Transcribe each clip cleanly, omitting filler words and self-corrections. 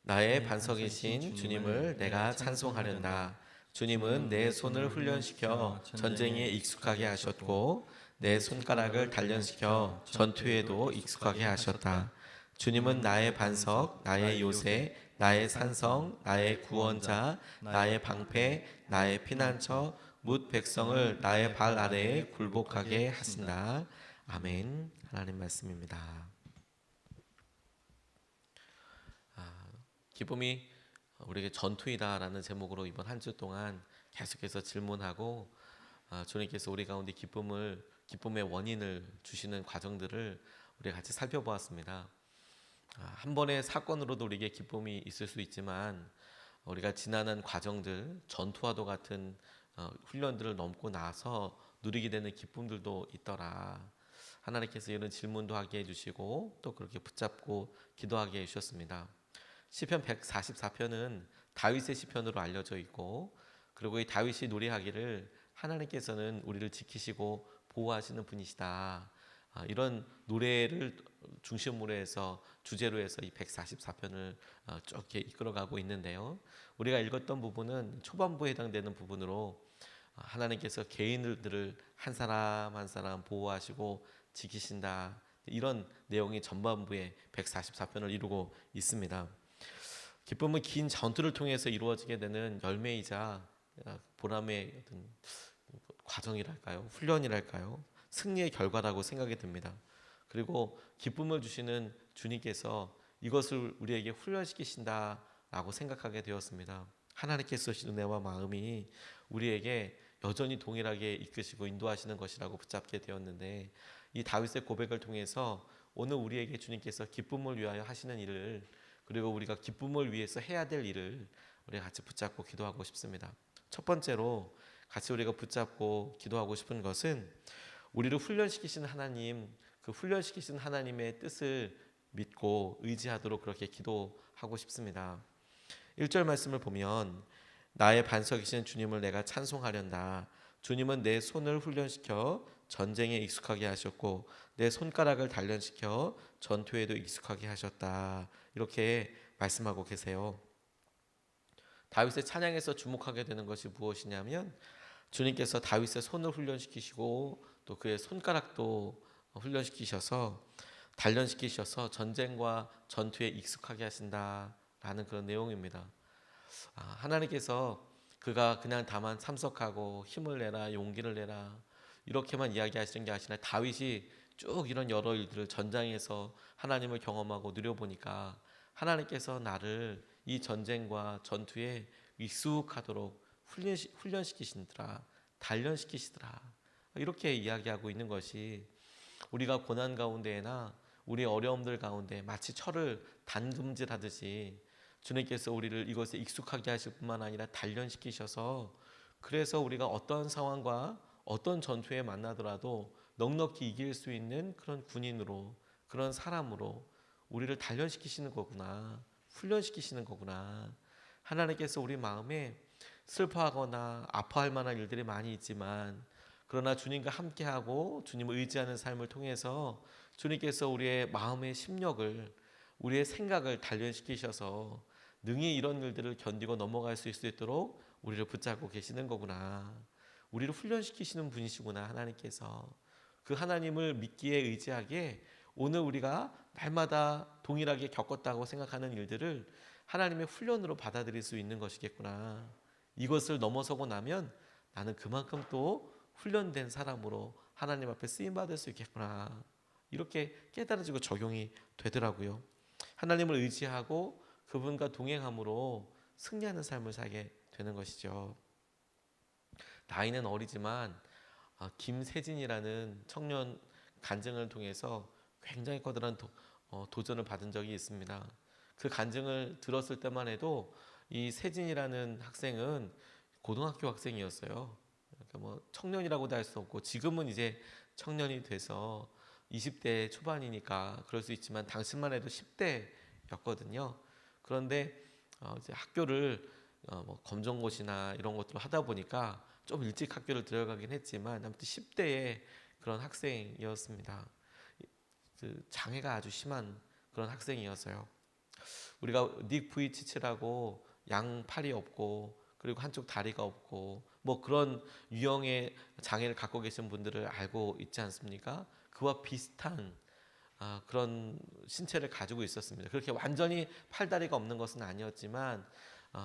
나의 반석이신 주님을 내가 찬송하련다. 주님은 내 손을 훈련시켜 전쟁에 익숙하게 하셨고 내 손가락을 단련시켜 전투에도 익숙하게 하셨다. 주님은 나의 반석, 나의 요새, 나의 산성, 나의 구원자, 나의 방패, 나의 피난처, 뭇 백성을 나의 발 아래에 굴복하게 하신다. 아멘. 하나님 말씀입니다. 기쁨이 우리에게 전투이다라는 제목으로 이번 한 주 동안 계속해서 질문하고 주님께서 우리 가운데 기쁨의 원인을 주시는 과정들을 우리가 같이 살펴보았습니다. 한 번의 사건으로도 우리에게 기쁨이 있을 수 있지만 우리가 지나는 과정들, 전투와도 같은 훈련들을 넘고 나서 누리게 되는 기쁨들도 있더라. 하나님께서 이런 질문도 하게 해주시고 또 그렇게 붙잡고 기도하게 해주셨습니다. 시편 144편은 다윗의 시편으로 알려져 있고, 그리고 이 다윗이 노래하기를 하나님께서는 우리를 지키시고 보호하시는 분이시다, 이런 노래를 중심으로 해서 주제로 해서 이 144편을 쭉 이렇게 이끌어가고 있는데요. 우리가 읽었던 부분은 초반부에 해당되는 부분으로 하나님께서 개인들을 한 사람 한 사람 보호하시고 지키신다, 이런 내용이 전반부에 144편을 이루고 있습니다. 기쁨은 긴 전투를 통해서 이루어지게 되는 열매이자 보람의 어떤 과정이랄까요, 훈련이랄까요, 승리의 결과라고 생각이 듭니다. 그리고 기쁨을 주시는 주님께서 이것을 우리에게 훈련시키신다라고 생각하게 되었습니다. 하나님께서 주신 은혜와 마음이 우리에게 여전히 동일하게 이끄시고 인도하시는 것이라고 붙잡게 되었는데, 이 다윗의 고백을 통해서 오늘 우리에게 주님께서 기쁨을 위하여 하시는 일을, 그리고 우리가 기쁨을 위해서 해야 될 일을 우리가 같이 붙잡고 기도하고 싶습니다. 첫 번째로 같이 우리가 붙잡고 기도하고 싶은 것은 우리를 훈련시키시는 하나님, 그 훈련시키시는 하나님의 뜻을 믿고 의지하도록 그렇게 기도하고 싶습니다. 1절 말씀을 보면 나의 반석이신 주님을 내가 찬송하련다. 주님은 내 손을 훈련시켜 전쟁에 익숙하게 하셨고 내 손가락을 단련시켜 전투에도 익숙하게 하셨다. 이렇게 말씀하고 계세요. 다윗의 찬양에서 주목하게 되는 것이 무엇이냐면 주님께서 다윗의 손을 훈련시키시고 또 그의 손가락도 훈련시키셔서 단련시키셔서 전쟁과 전투에 익숙하게 하신다라는 그런 내용입니다. 하나님께서 그가 그냥 다만 참석하고 힘을 내라 용기를 내라 이렇게만 이야기하시는 게 아니라 다윗이 쭉 이런 여러 일들을 전장에서 하나님을 경험하고 누려보니까 하나님께서 나를 이 전쟁과 전투에 익숙하도록 훈련시키시더라, 단련시키시더라, 이렇게 이야기하고 있는 것이 우리가 고난 가운데나 우리의 어려움들 가운데 마치 철을 단금질하듯이 주님께서 우리를 이것에 익숙하게 하실 뿐만 아니라 단련시키셔서, 그래서 우리가 어떤 상황과 어떤 전투에 만나더라도 넉넉히 이길 수 있는 그런 군인으로, 그런 사람으로 우리를 단련시키시는 거구나, 훈련시키시는 거구나. 하나님께서 우리 마음에 슬퍼하거나 아파할 만한 일들이 많이 있지만, 그러나 주님과 함께하고 주님을 의지하는 삶을 통해서 주님께서 우리의 마음의 심력을, 우리의 생각을 단련시키셔서 능히 이런 일들을 견디고 넘어갈 수 있도록 우리를 붙잡고 계시는 거구나, 우리를 훈련시키시는 분이시구나. 하나님께서 그 하나님을 믿기에 의지하게 오늘 우리가 날마다 동일하게 겪었다고 생각하는 일들을 하나님의 훈련으로 받아들일 수 있는 것이겠구나. 이것을 넘어서고 나면 나는 그만큼 또 훈련된 사람으로 하나님 앞에 쓰임받을 수 있겠구나, 이렇게 깨달아지고 적용이 되더라고요. 하나님을 의지하고 그분과 동행함으로 승리하는 삶을 살게 되는 것이죠. 나이는 어리지만 김세진이라는 청년 간증을 통해서 굉장히 커다란 도전을 받은 적이 있습니다. 그 간증을 들었을 때만 해도 이 세진이라는 학생은 고등학교 학생이었어요. 그러니까 뭐 청년이라고도 할 수 없고, 지금은 이제 청년이 돼서 20대 초반이니까 그럴 수 있지만 당시만 해도 10대였거든요. 그런데 이제 학교를 뭐 검정고시나 이런 것들을 하다 보니까 좀 일찍 학교를 들어가긴 했지만 아무튼 10대의 그런 학생이었습니다. 그 장애가 아주 심한 그런 학생이었어요. 우리가 닉 부이치치라고 양 팔이 없고 그리고 한쪽 다리가 없고 뭐 그런 유형의 장애를 갖고 계신 분들을 알고 있지 않습니까? 그와 비슷한 그런 신체를 가지고 있었습니다. 그렇게 완전히 팔다리가 없는 것은 아니었지만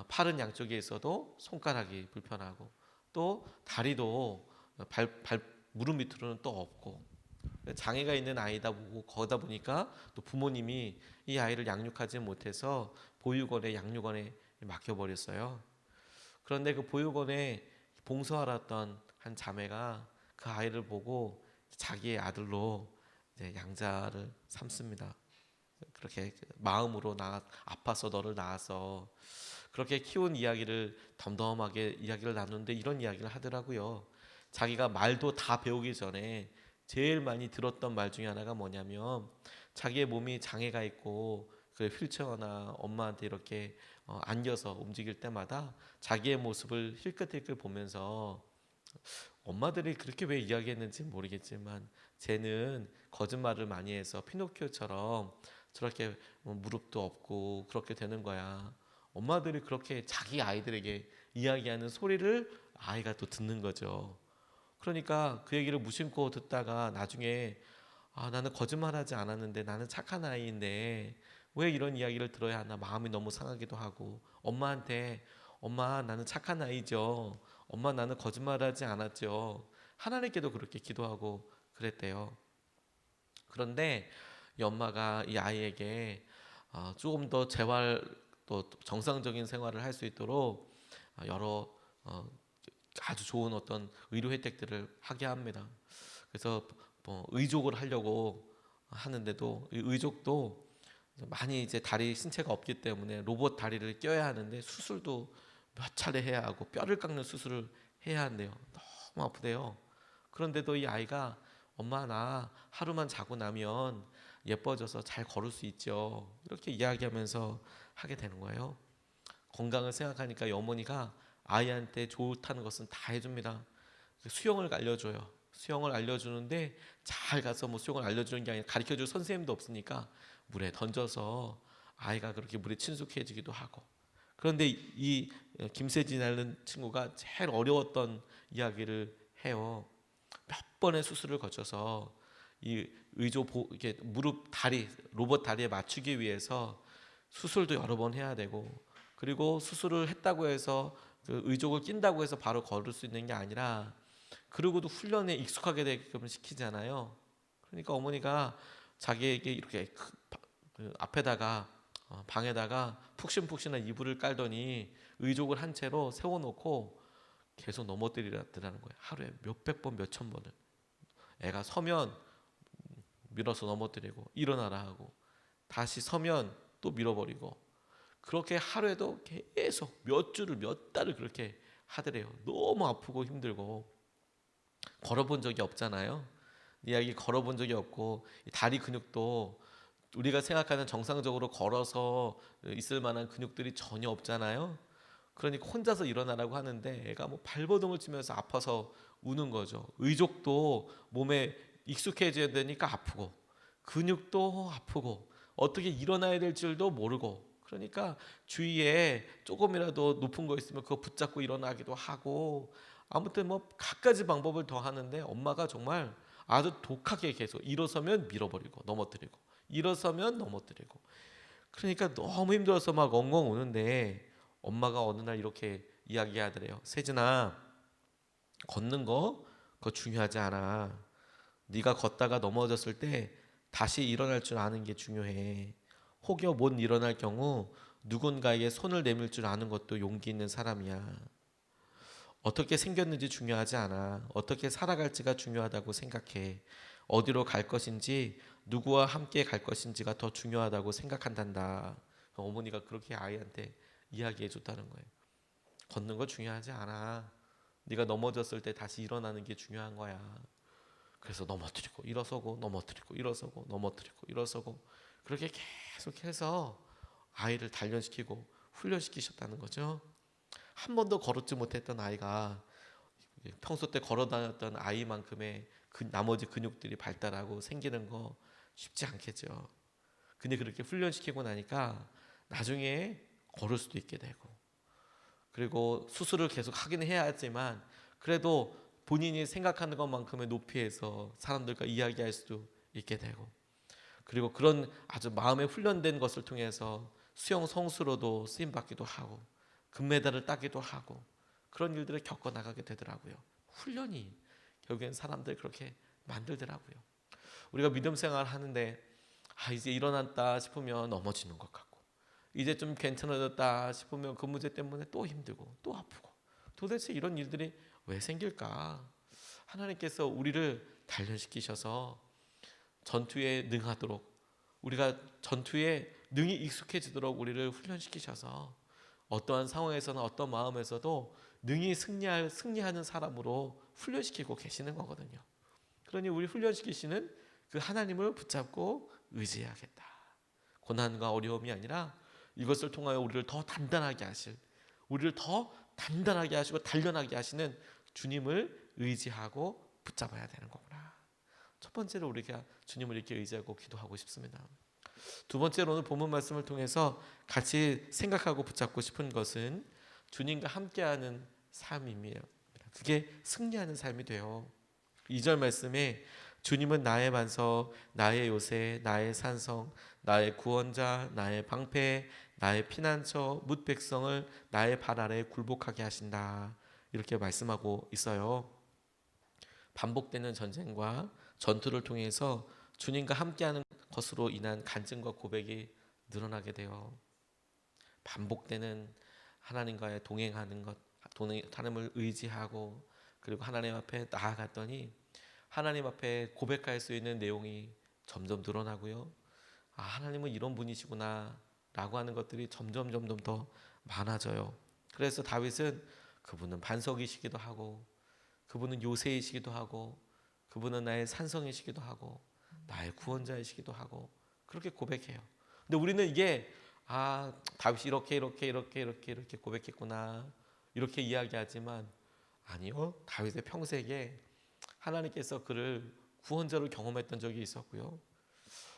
팔은 양쪽에 있어도 손가락이 불편하고 또 다리도 무릎 밑으로는 또 없고 장애가 있는 아이다 보고 거다 보니까 또 부모님이 이 아이를 양육하지 못해서 보육원에 양육원에 맡겨버렸어요. 그런데 그 보육원에 봉사하러 한 자매가 그 아이를 보고 자기의 아들로 이제 양자를 삼습니다. 그렇게 마음으로 아파서 너를 낳아서 그렇게 키운 이야기를 덤덤하게 이야기를 나누는데 이런 이야기를 하더라고요. 자기가 말도 다 배우기 전에 제일 많이 들었던 말 중에 하나가 뭐냐면 자기의 몸이 장애가 있고 그 휠체어나 엄마한테 이렇게 안겨서 움직일 때마다 자기의 모습을 힐끗힐끗 보면서 엄마들이 그렇게 왜 이야기했는지 모르겠지만 쟤는 거짓말을 많이 해서 피노키오처럼 저렇게 무릎도 없고 그렇게 되는 거야. 엄마들이 그렇게 자기 아이들에게 이야기하는 소리를 아이가 또 듣는 거죠. 그러니까 그 얘기를 무심코 듣다가 나중에 나는 거짓말하지 않았는데 나는 착한 아이인데 왜 이런 이야기를 들어야 하나 마음이 너무 상하기도 하고 엄마한테 엄마 나는 착한 아이죠. 엄마 나는 거짓말하지 않았죠. 하나님께도 그렇게 기도하고 그랬대요. 그런데 이 엄마가 이 아이에게 조금 더 재활 또 정상적인 생활을 할 수 있도록 여러 아주 좋은 어떤 의료 혜택들을 하게 합니다. 그래서 뭐 의족을 하려고 하는데도 이 의족도 많이 이제 다리 신체가 없기 때문에 로봇 다리를 껴야 하는데 수술도 몇 차례 해야 하고 뼈를 깎는 수술을 해야 한대요. 너무 아프대요. 그런데도 이 아이가 엄마 나 하루만 자고 나면 예뻐져서 잘 걸을 수 있죠. 이렇게 이야기하면서 하게 되는 거예요. 건강을 생각하니까 이 어머니가 아이한테 좋다는 것은 다 해줍니다. 수영을 알려줘요. 수영을 알려주는데 잘 가서 뭐 수영을 알려주는 게 아니라 가르쳐줄 선생님도 없으니까 물에 던져서 아이가 그렇게 물에 친숙해지기도 하고. 그런데 이 김세진이라는 친구가 제일 어려웠던 이야기를 해요. 몇 번의 수술을 거쳐서 이 이게 무릎 다리 로봇 다리에 맞추기 위해서 수술도 여러 번 해야 되고 그리고 수술을 했다고 해서 그 의족을 낀다고 해서 바로 걸을 수 있는 게 아니라 그러고도 훈련에 익숙하게 되게끔 시키잖아요. 그러니까 어머니가 자기에게 이렇게 그 앞에다가 방에다가 푹신푹신한 이불을 깔더니 의족을 한 채로 세워놓고 계속 넘어뜨리라는 거예요. 하루에 몇백 번, 몇천 번을. 애가 서면 밀어서 넘어뜨리고 일어나라 하고 다시 서면 또 밀어버리고 그렇게 하루에도 계속 몇 주를 몇 달을 그렇게 하더래요. 너무 아프고 힘들고 걸어본 적이 없잖아요. 이야기 걸어본 적이 없고 다리 근육도 우리가 생각하는 정상적으로 걸어서 있을 만한 근육들이 전혀 없잖아요. 그러니까 혼자서 일어나라고 하는데 애가 뭐 발버둥을 치면서 아파서 우는 거죠. 의족도 몸에 익숙해져야 되니까 아프고 근육도 아프고 어떻게 일어나야 될 줄도 모르고 그러니까 주위에 조금이라도 높은 거 있으면 그거 붙잡고 일어나기도 하고 아무튼 뭐 갖가지 방법을 더 하는데 엄마가 정말 아주 독하게 계속 일어서면 밀어버리고 넘어뜨리고 일어서면 넘어뜨리고 그러니까 너무 힘들어서 막 엉엉 우는데 엄마가 어느 날 이렇게 이야기하더래요. 세진아 걷는 거 그거 중요하지 않아. 네가 걷다가 넘어졌을 때 다시 일어날 줄 아는 게 중요해. 혹여 못 일어날 경우 누군가에게 손을 내밀 줄 아는 것도 용기 있는 사람이야. 어떻게 생겼는지 중요하지 않아. 어떻게 살아갈지가 중요하다고 생각해. 어디로 갈 것인지 누구와 함께 갈 것인지가 더 중요하다고 생각한단다. 어머니가 그렇게 아이한테 이야기해 줬다는 거예요. 걷는 거 중요하지 않아. 네가 넘어졌을 때 다시 일어나는 게 중요한 거야. 그래서 넘어뜨리고 일어서고 넘어뜨리고 일어서고 넘어뜨리고 일어서고 그렇게 계속해서 아이를 단련시키고 훈련시키셨다는 거죠. 한 번도 걸었지 못했던 아이가 평소 때 걸어 다녔던 아이만큼의 나머지 근육들이 발달하고 생기는 거 쉽지 않겠죠. 근데 그렇게 훈련시키고 나니까 나중에 걸을 수도 있게 되고, 그리고 수술을 계속 하긴 해야 하지만 그래도 본인이 생각하는 것만큼의 높이에서 사람들과 이야기할 수도 있게 되고, 그리고 그런 아주 마음에 훈련된 것을 통해서 수영 선수로도 쓰임 받기도 하고 금메달을 따기도 하고 그런 일들을 겪어 나가게 되더라고요. 훈련이 결국엔 사람들 그렇게 만들더라고요. 우리가 믿음 생활 하는데 이제 일어났다 싶으면 넘어지는 것 같고, 이제 좀 괜찮아졌다 싶으면 그 문제 때문에 또 힘들고 또 아프고, 도대체 이런 일들이 왜 생길까? 하나님께서 우리를 단련시키셔서 전투에 능하도록, 우리가 전투에 능히 익숙해지도록 우리를 훈련시키셔서 어떠한 상황에서나 어떤 마음에서도 능히 승리하는 사람으로 훈련시키고 계시는 거거든요. 그러니 우리 훈련시키시는 그 하나님을 붙잡고 의지해야겠다. 고난과 어려움이 아니라 이것을 통하여 우리를 더 단단하게 하실, 우리를 더 단단하게 하시고 단련하게 하시는 주님을 의지하고 붙잡아야 되는 거구나. 첫 번째로 우리가 주님을 이렇게 의지하고 기도하고 싶습니다. 두 번째로 오늘 본문 말씀을 통해서 같이 생각하고 붙잡고 싶은 것은 주님과 함께하는 삶이에요. 그게 승리하는 삶이 돼요. 2절 말씀에 주님은 나의 반석, 나의 요새, 나의 산성, 나의 구원자, 나의 방패, 나의 피난처, 뭇 백성을 나의 발 아래 굴복하게 하신다. 이렇게 말씀하고 있어요. 반복되는 전쟁과 전투를 통해서 주님과 함께하는 것으로 인한 간증과 고백이 늘어나게 돼요. 반복되는 하나님과의 동행하는 것, 하나님을 의지하고 그리고 하나님 앞에 나아갔더니 하나님 앞에 고백할 수 있는 내용이 점점 늘어나고요. 하나님은 이런 분이시구나 라고 하는 것들이 점점 더 많아져요. 그래서 다윗은 그분은 반석이시기도 하고 그분은 요새이시기도 하고 그분은 나의 산성이시기도 하고 나의 구원자이시기도 하고 그렇게 고백해요. 근데 우리는 이게 다윗이 이렇게 고백했구나 이렇게 이야기하지만 아니요. 다윗의 평생에 하나님께서 그를 구원자로 경험했던 적이 있었고요.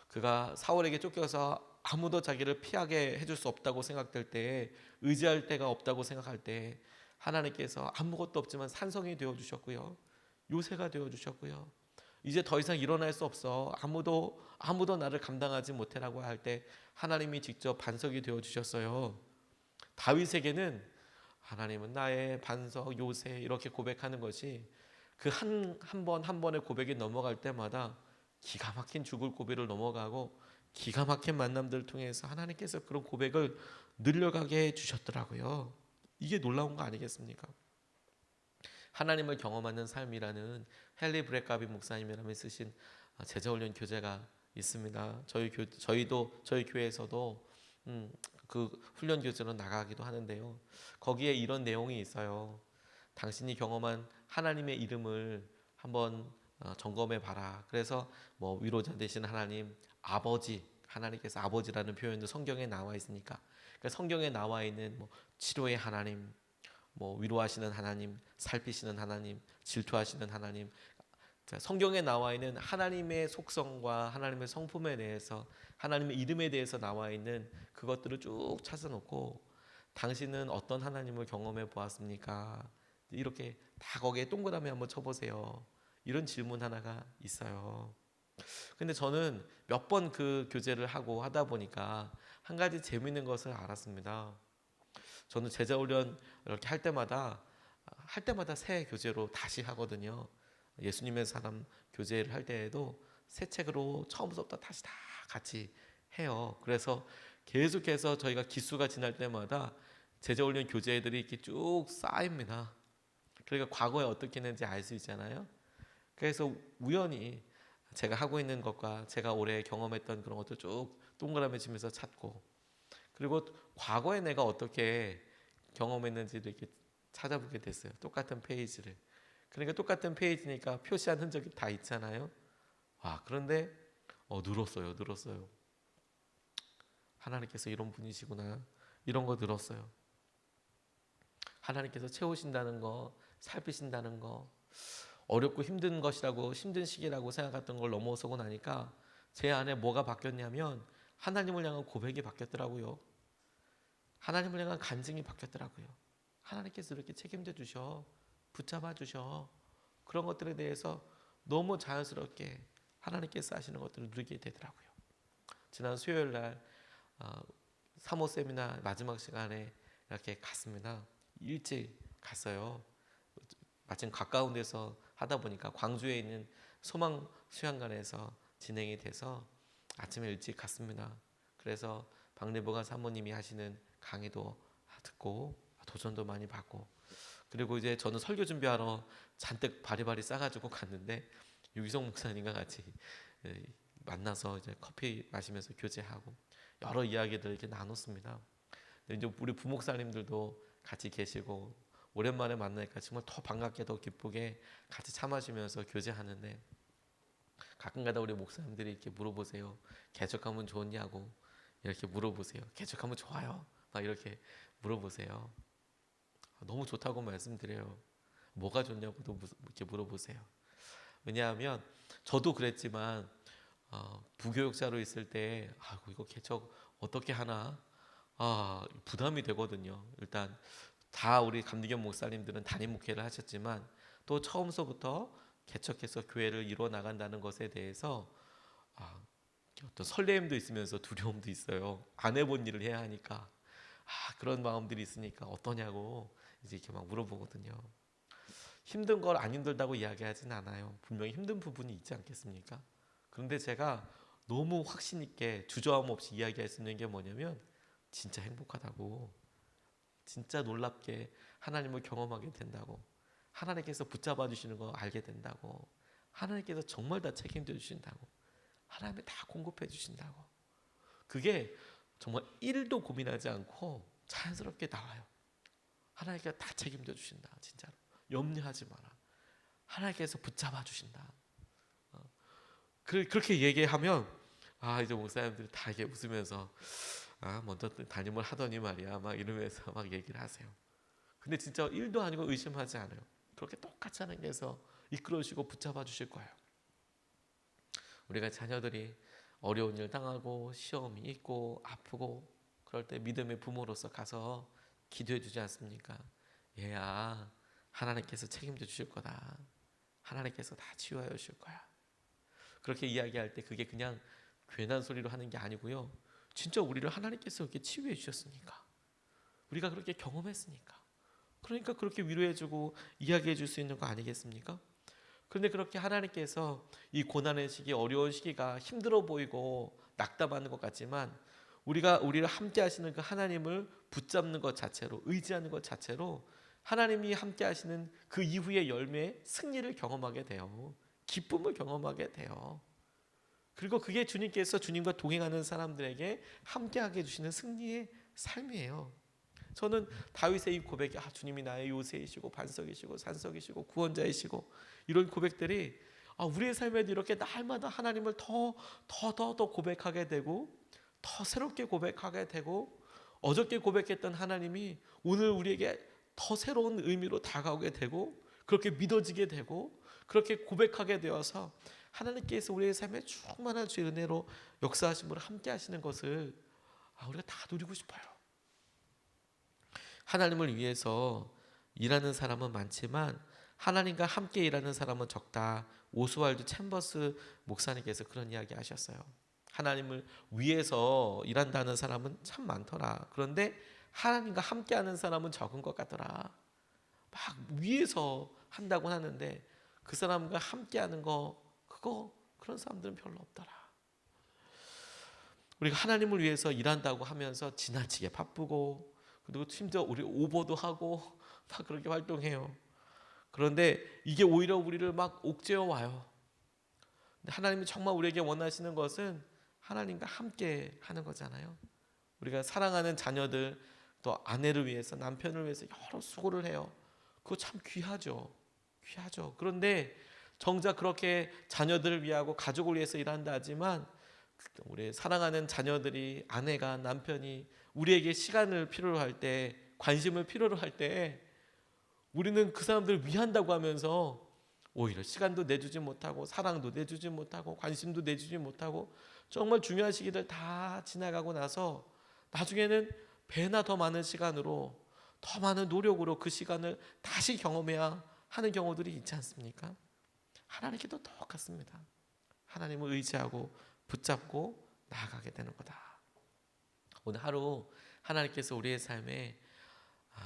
그가 사울에게 쫓겨서 아무도 자기를 피하게 해줄 수 없다고 생각될 때에, 의지할 데가 없다고 생각할 때 하나님께서 아무것도 없지만 산성이 되어주셨고요. 요새가 되어주셨고요. 이제 더 이상 일어날 수 없어. 아무도 나를 감당하지 못해라고 할 때 하나님이 직접 반석이 되어주셨어요. 다윗에게는 하나님은 나의 반석, 요새 이렇게 고백하는 것이 그 한 번의 고백이 넘어갈 때마다 기가 막힌 죽을 고비를 넘어가고 기가 막힌 만남들을 통해서 하나님께서 그런 고백을 늘려가게 해주셨더라고요. 이게 놀라운 거 아니겠습니까? 하나님을 경험하는 삶이라는 헨리 브레카비 목사님이라면 쓰신 제자훈련 교재가 있습니다. 저희 교회에서도 그 훈련 교재로 나가기도 하는데요. 거기에 이런 내용이 있어요. 당신이 경험한 하나님의 이름을 한번 점검해 봐라. 그래서 위로자 되신 하나님, 아버지, 하나님께서 아버지라는 표현도 성경에 나와 있으니까, 그러니까 성경에 나와 있는 치료의 하나님, 위로하시는 하나님, 살피시는 하나님, 질투하시는 하나님, 성경에 나와 있는 하나님의 속성과 하나님의 성품에 대해서, 하나님의 이름에 대해서 나와 있는 그것들을 쭉 찾아놓고 당신은 어떤 하나님을 경험해 보았습니까? 이렇게 다 거기에 동그라미 한번 쳐보세요. 이런 질문 하나가 있어요. 근데 저는 몇 번 그 교제를 하고 하다 보니까 한 가지 재미있는 것을 알았습니다. 저는 제자훈련 이렇게 할 때마다 새 교재로 다시 하거든요. 예수님의 사람 교재를 할 때에도 새 책으로 처음부터 다시 다 같이 해요. 그래서 계속해서 저희가 기수가 지날 때마다 제자훈련 교재들이 이렇게 쭉 쌓입니다. 그러니까 과거에 어떻게 했는지 알 수 있잖아요. 그래서 우연히 제가 하고 있는 것과 제가 올해 경험했던 그런 것들 쭉 동그라미 치면서 찾고, 그리고 과거에 내가 어떻게 경험했는지도 이렇게 찾아보게 됐어요. 똑같은 페이지를. 그러니까 똑같은 페이지니까 표시한 흔적이 다 있잖아요. 그런데 늘었어요. 하나님께서 이런 분이시구나. 이런 거 늘었어요. 하나님께서 채우신다는 거, 살피신다는 거, 어렵고 힘든 것이라고, 힘든 시기라고 생각했던 걸 넘어서고 나니까 제 안에 뭐가 바뀌었냐면 하나님을 향한 고백이 바뀌었더라고요. 하나님을 향한 간증이 바뀌었더라고요. 하나님께서 이렇게 책임져 주셔, 붙잡아 주셔. 그런 것들에 대해서 너무 자연스럽게 하나님께서 하시는 것들을 누리게 되더라고요. 지난 수요일 날 사모 세미나 마지막 시간에 이렇게 갔습니다. 일찍 갔어요. 마침 가까운 데서 하다 보니까 광주에 있는 소망 수양관에서 진행이 돼서 아침에 일찍 갔습니다. 그래서 박래보가 사모님이 하시는 강의도 듣고 도전도 많이 받고, 그리고 이제 저는 설교 준비하러 잔뜩 바리바리 싸가지고 갔는데 유기성 목사님과 같이 만나서 이제 커피 마시면서 교제하고 여러 이야기들 이렇게 나눴습니다. 이제 우리 부목사님들도 같이 계시고 오랜만에 만나니까 정말 더 반갑게 더 기쁘게 같이 차 마시면서 교제하는데, 가끔가다 우리 목사님들이 이렇게 물어보세요. 개척하면 좋냐고 이렇게 물어보세요. 개척하면 좋아요. 막 이렇게 물어보세요. 너무 좋다고 말씀드려요. 뭐가 좋냐고도 이렇게 물어보세요. 왜냐하면 저도 그랬지만 부교육자로 있을 때 이거 개척 어떻게 하나 부담이 되거든요. 일단 다 우리 감리견 목사님들은 담임 목회를 하셨지만 또 처음서부터 개척해서 교회를 이루어 나간다는 것에 대해서 어떤 설레임도 있으면서 두려움도 있어요. 안 해본 일을 해야 하니까 그런 마음들이 있으니까 어떠냐고 이제 이렇게 막 물어보거든요. 힘든 걸 안 힘들다고 이야기하진 않아요. 분명히 힘든 부분이 있지 않겠습니까? 그런데 제가 너무 확신 있게 주저함 없이 이야기할 수 있는 게 뭐냐면 진짜 행복하다고, 진짜 놀랍게 하나님을 경험하게 된다고, 하나님께서 붙잡아 주시는 거 알게 된다고, 하나님께서 정말 다 책임져 주신다고, 하나님이 다 공급해 주신다고, 그게 정말 1도 고민하지 않고 자연스럽게 나와요. 하나님께서 다 책임져 주신다. 진짜로 염려하지 마라. 하나님께서 붙잡아 주신다. 그렇게 얘기하면 이제 목사님들이 다 이게 웃으면서 먼저 담임을 하더니 말이야 막 이러면서 막 얘기를 하세요. 근데 진짜 1도 아니고 의심하지 않아요. 그렇게 똑같이 하나님께서 이끌어 주시고 붙잡아 주실 거예요. 우리가 자녀들이 어려운 일 당하고 시험이 있고 아프고 그럴 때 믿음의 부모로서 가서 기도해 주지 않습니까? 얘야, 하나님께서 책임져 주실 거다. 하나님께서 다 치유하여 주실 거야. 그렇게 이야기할 때 그게 그냥 괜한 소리로 하는 게 아니고요. 진짜 우리를 하나님께서 이렇게 치유해 주셨으니까, 우리가 그렇게 경험했으니까, 그러니까 그렇게 위로해 주고 이야기해 줄 수 있는 거 아니겠습니까? 그런데 그렇게 하나님께서 이 고난의 시기, 어려운 시기가 힘들어 보이고 낙담하는 것 같지만 우리를 함께 하시는 그 하나님을 붙잡는 것 자체로, 의지하는 것 자체로 하나님이 함께 하시는 그 이후의 열매의 승리를 경험하게 돼요. 기쁨을 경험하게 돼요. 그리고 그게 주님께서 주님과 동행하는 사람들에게 함께하게 해주시는 승리의 삶이에요. 저는 다윗의 이 고백이 주님이 나의 요새이시고 반석이시고 산석이시고 구원자이시고 이런 고백들이 우리의 삶에도 이렇게 날마다 하나님을 더 고백하게 되고 더 새롭게 고백하게 되고, 어저께 고백했던 하나님이 오늘 우리에게 더 새로운 의미로 다가오게 되고 그렇게 믿어지게 되고 그렇게 고백하게 되어서 하나님께서 우리의 삶에 충만한 주의 은혜로 역사하심으로 함께 하시는 것을 우리가 다 누리고 싶어요. 하나님을 위해서 일하는 사람은 많지만 하나님과 함께 일하는 사람은 적다. 오스왈드 챔버스 목사님께서 그런 이야기 하셨어요. 하나님을 위해서 일한다는 사람은 참 많더라. 그런데 하나님과 함께하는 사람은 적은 것 같더라. 막 위해서 한다고 하는데 그 사람과 함께하는 그런 사람들은 별로 없더라. 우리가 하나님을 위해서 일한다고 하면서 지나치게 바쁘고 그리고 심지어 우리 오버도 하고 막 그렇게 활동해요. 그런데 이게 오히려 우리를 막 옥죄어 와요. 근데 하나님이 정말 우리에게 원하시는 것은 하나님과 함께 하는 거잖아요. 우리가 사랑하는 자녀들, 또 아내를 위해서, 남편을 위해서 여러 수고를 해요. 그거 참 귀하죠. 그런데 정작 그렇게 자녀들을 위하고 가족을 위해서 일한다 하지만 우리 사랑하는 자녀들이, 아내가, 남편이 우리에게 시간을 필요로 할 때, 관심을 필요로 할 때 우리는 그 사람들을 위한다고 하면서 오히려 시간도 내주지 못하고 사랑도 내주지 못하고 관심도 내주지 못하고 정말 중요한 시기들 다 지나가고 나서 나중에는 배나 더 많은 시간으로, 더 많은 노력으로 그 시간을 다시 경험해야 하는 경우들이 있지 않습니까? 하나님께도 똑같습니다. 하나님을 의지하고 붙잡고 나아가게 되는 거다. 오늘 하루 하나님께서 우리의 삶에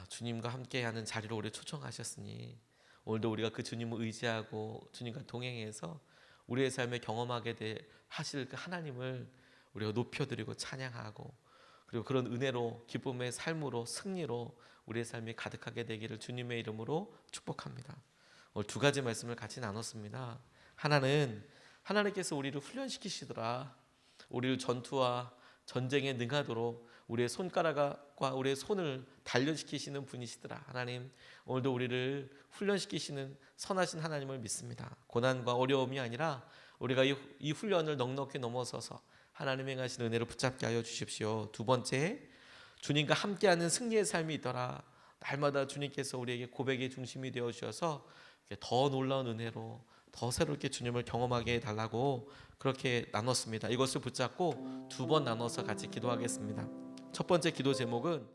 주님과 함께하는 자리로 우리 초청하셨으니 오늘도 우리가 그 주님을 의지하고 주님과 동행해서 우리의 삶에 경험하게 하실 그 하나님을 우리가 높여드리고 찬양하고, 그리고 그런 은혜로 기쁨의 삶으로 승리로 우리의 삶이 가득하게 되기를 주님의 이름으로 축복합니다. 오늘 두 가지 말씀을 같이 나눴습니다. 하나는 하나님께서 우리를 훈련시키시더라. 우리를 전투와 전쟁에 능하도록 우리의 손가락과 우리의 손을 단련시키시는 분이시더라. 하나님, 오늘도 우리를 훈련시키시는 선하신 하나님을 믿습니다. 고난과 어려움이 아니라 우리가 이 훈련을 넉넉히 넘어서서 하나님의 행하신 은혜를 붙잡게 하여 주십시오. 두 번째, 주님과 함께하는 승리의 삶이 있더라. 날마다 주님께서 우리에게 고백의 중심이 되어 주셔서 더 놀라운 은혜로 더 새롭게 주님을 경험하게 해달라고 그렇게 나눴습니다. 이것을 붙잡고 두 번 나눠서 같이 기도하겠습니다. 첫 번째 기도 제목은